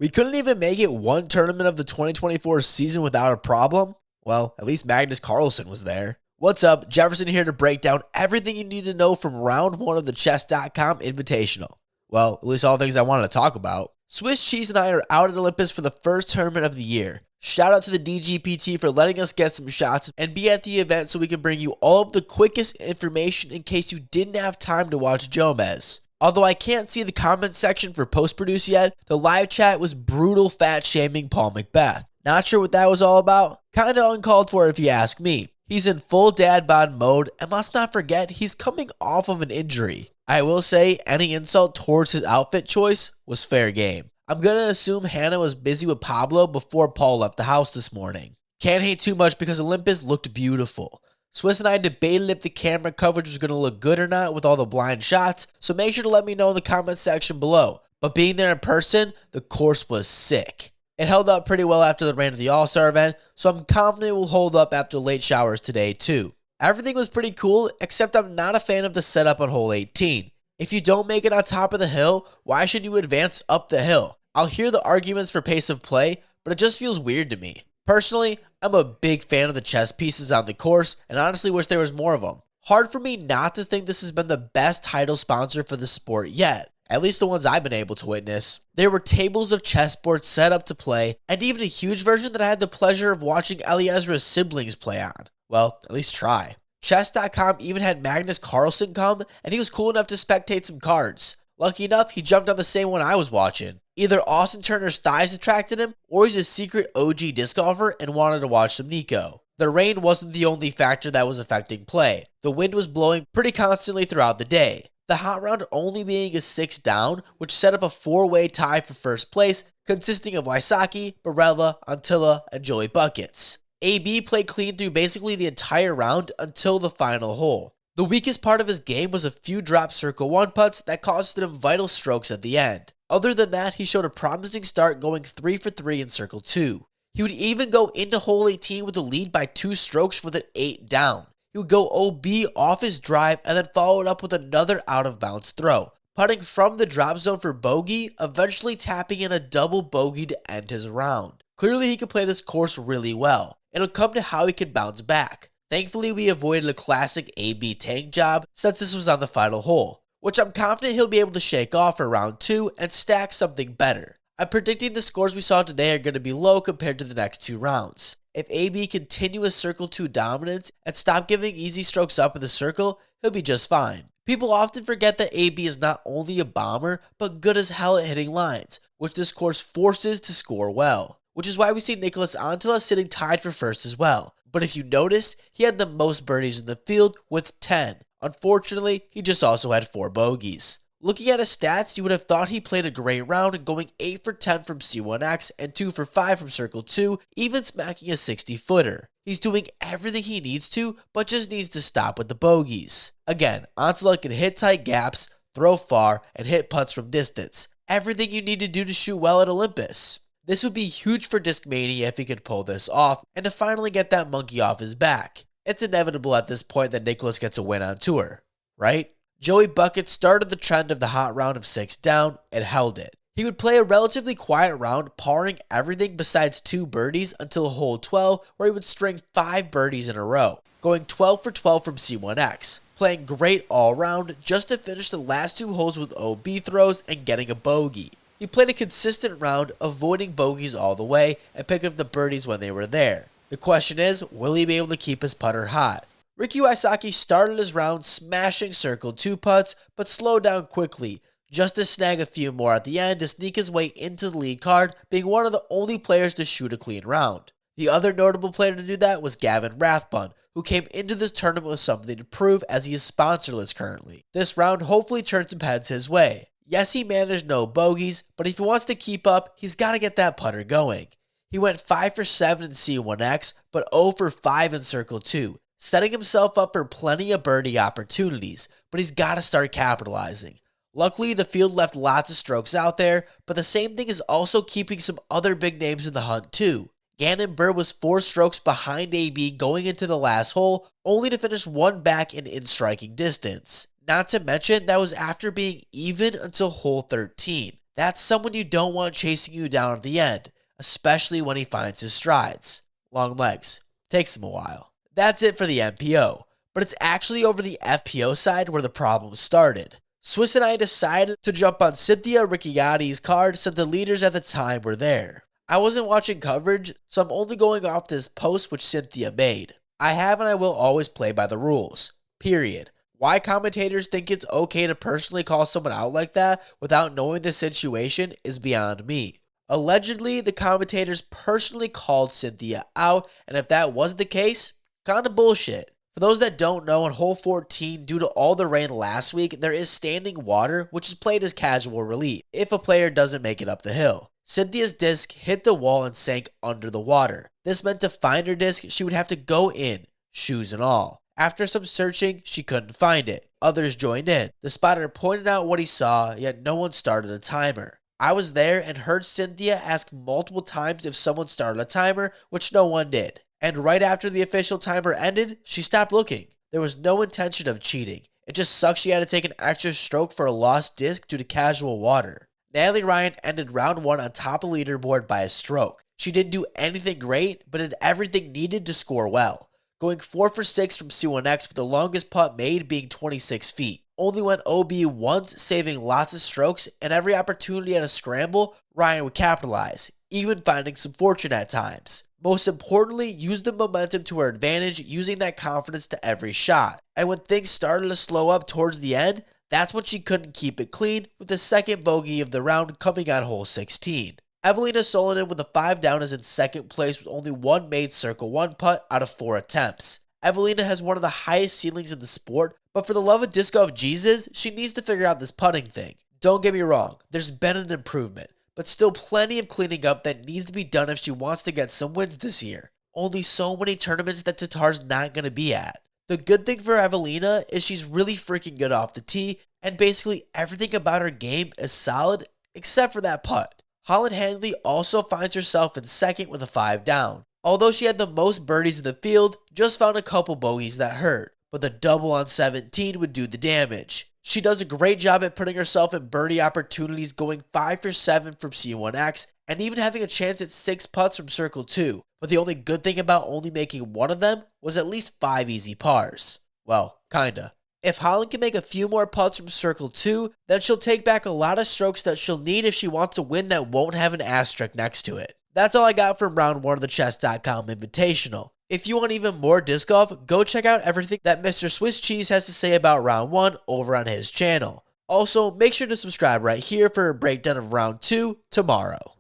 We couldn't even make it one tournament of the 2024 season without a problem? Well, at least Magnus Carlsen was there. What's up? Jefferson here to break down everything you need to know from round one of the Chess.com Invitational. Well, at least all the things I wanted to talk about. Swiss Cheese and I are out at Olympus for the first tournament of the year. Shout out to the DGPT for letting us get some shots and be at the event so we can bring you all of the quickest information in case you didn't have time to watch Jomez. Although I can't see the comment section for post-produce yet, the live chat was brutal fat shaming Paul McBeth. Not sure what that was all about? Kinda uncalled for if you ask me. He's in full dad bod mode, and let's not forget he's coming off of an injury. I will say any insult towards his outfit choice was fair game. I'm gonna assume Hannah was busy with Pablo before Paul left the house this morning. Can't hate too much because Olympus looked beautiful. Swiss and I debated if the camera coverage was going to look good or not with all the blind shots, so make sure to let me know in the comment section below. But being there in person, the course was sick. It held up pretty well after the rain of the All-Star event, so I'm confident it will hold up after late showers today too. Everything was pretty cool, except I'm not a fan of the setup on hole 18. If you don't make it on top of the hill, why should you advance up the hill? I'll hear the arguments for pace of play, but it just feels weird to me. Personally, I'm a big fan of the chess pieces on the course and honestly wish there was more of them. Hard for me not to think this has been the best title sponsor for the sport yet, at least the ones I've been able to witness. There were tables of chessboards set up to play, and even a huge version that I had the pleasure of watching Eliezra's siblings play on. Well, at least try. Chess.com even had Magnus Carlsen come, and he was cool enough to spectate some cards. Lucky enough, he jumped on the same one I was watching. Either Austin Turner's thighs attracted him, or he's a secret OG disc golfer and wanted to watch some Nico. The rain wasn't the only factor that was affecting play. The wind was blowing pretty constantly throughout the day. The hot round only being a 6 down, which set up a 4-way tie for first place, consisting of Wysocki, Barella, Antilla, and Joey Buckets. AB played clean through basically the entire round until the final hole. The weakest part of his game was a few drop circle 1 putts that costed him vital strokes at the end. Other than that, he showed a promising start going 3 for 3 in circle 2. He would even go into hole 18 with a lead by 2 strokes with an 8 down. He would go OB off his drive and then follow it up with another out of bounds throw, putting from the drop zone for bogey, eventually tapping in a double bogey to end his round. Clearly he could play this course really well. It'll come to how he could bounce back. Thankfully we avoided a classic AB tank job since this was on the final hole, which I'm confident he'll be able to shake off for round 2 and stack something better. I'm predicting the scores we saw today are going to be low compared to the next 2 rounds. If AB continues circle 2 dominance and stop giving easy strokes up in the circle, he'll be just fine. People often forget that AB is not only a bomber, but good as hell at hitting lines, which this course forces to score well. Which is why we see Nicholas Antilla sitting tied for first as well. But if you noticed, he had the most birdies in the field with 10. Unfortunately, he just also had 4 bogeys. Looking at his stats, you would have thought he played a great round, going 8 for 10 from C1X and 2 for 5 from Circle 2, even smacking a 60-footer. He's doing everything he needs to, but just needs to stop with the bogeys. Again, Antilla can hit tight gaps, throw far, and hit putts from distance. Everything you need to do to shoot well at Olympus. This would be huge for Discmania if he could pull this off, and to finally get that monkey off his back. It's inevitable at this point that Nicholas gets a win on tour, right? Joey Bucket started the trend of the hot round of 6 down and held it. He would play a relatively quiet round, parring everything besides 2 birdies until hole 12, where he would string 5 birdies in a row, going 12 for 12 from C1X, playing great all round just to finish the last 2 holes with OB throws and getting a bogey. He played a consistent round, avoiding bogeys all the way and pick up the birdies when they were there. The question is, will he be able to keep his putter hot? Ricky Wysocki started his round smashing circle 2 putts, but slowed down quickly, just to snag a few more at the end to sneak his way into the lead card, being one of the only players to shoot a clean round. The other notable player to do that was Gavin Rathbun, who came into this tournament with something to prove as he is sponsorless currently. This round hopefully turned some heads his way. Yes, he managed no bogeys, but if he wants to keep up, he's got to get that putter going. He went 5 for 7 in C1X, but 0 for 5 in Circle 2, setting himself up for plenty of birdie opportunities, but he's got to start capitalizing. Luckily, the field left lots of strokes out there, but the same thing is also keeping some other big names in the hunt too. Gannon Buhr was 4 strokes behind AB going into the last hole, only to finish 1 back and in striking distance. Not to mention, that was after being even until hole 13. That's someone you don't want chasing you down at the end, especially when he finds his strides. Long legs. Takes him a while. That's it for the MPO, but it's actually over the FPO side where the problem started. Swiss and I decided to jump on Cynthia Ricciotti's card since the leaders at the time were there. I wasn't watching coverage, so I'm only going off this post which Cynthia made. I have and I will always play by the rules. Period. Why commentators think it's okay to personally call someone out like that without knowing the situation is beyond me. Allegedly, the commentators personally called Cynthia out, and if that wasn't the case, kinda bullshit. For those that don't know, on hole 14, due to all the rain last week, there is standing water, which is played as casual relief if a player doesn't make it up the hill. Cynthia's disc hit the wall and sank under the water. This meant to find her disc, she would have to go in, shoes and all. After some searching, she couldn't find it. Others joined in. The spotter pointed out what he saw, yet no one started a timer. I was there and heard Cynthia ask multiple times if someone started a timer, which no one did. And right after the official timer ended, she stopped looking. There was no intention of cheating. It just sucks she had to take an extra stroke for a lost disc due to casual water. Natalie Ryan ended round 1 on top of the leaderboard by a stroke. She didn't do anything great, but did everything needed to score well. Going 4 for 6 from C1X with the longest putt made being 26 feet. Only went OB once, saving lots of strokes, and every opportunity at a scramble, Ryan would capitalize, even finding some fortune at times. Most importantly, used the momentum to her advantage, using that confidence to every shot. And when things started to slow up towards the end, that's when she couldn't keep it clean, with the second bogey of the round coming on hole 16. Evelina Solonen with a 5 down is in second place with only one made circle 1 putt out of 4 attempts. Evelina has one of the highest ceilings in the sport, but for the love of disc golf Jesus, she needs to figure out this putting thing. Don't get me wrong, there's been an improvement, but still plenty of cleaning up that needs to be done if she wants to get some wins this year. Only so many tournaments that Tatar's not going to be at. The good thing for Evelina is she's really freaking good off the tee, and basically everything about her game is solid except for that putt. Holyn Handley also finds herself in second with a 5 down. Although she had the most birdies in the field, just found a couple bogeys that hurt, but the double on 17 would do the damage. She does a great job at putting herself in birdie opportunities, going 5 for 7 from C1X, and even having a chance at 6 putts from Circle 2, but the only good thing about only making one of them was at least 5 easy pars. Well, kinda. If Holyn can make a few more putts from Circle 2, then she'll take back a lot of strokes that she'll need if she wants a win that won't have an asterisk next to it. That's all I got from round 1 of the Chess.com Invitational. If you want even more disc golf, go check out everything that Mr. Swiss Cheese has to say about round 1 over on his channel. Also, make sure to subscribe right here for a breakdown of round 2 tomorrow.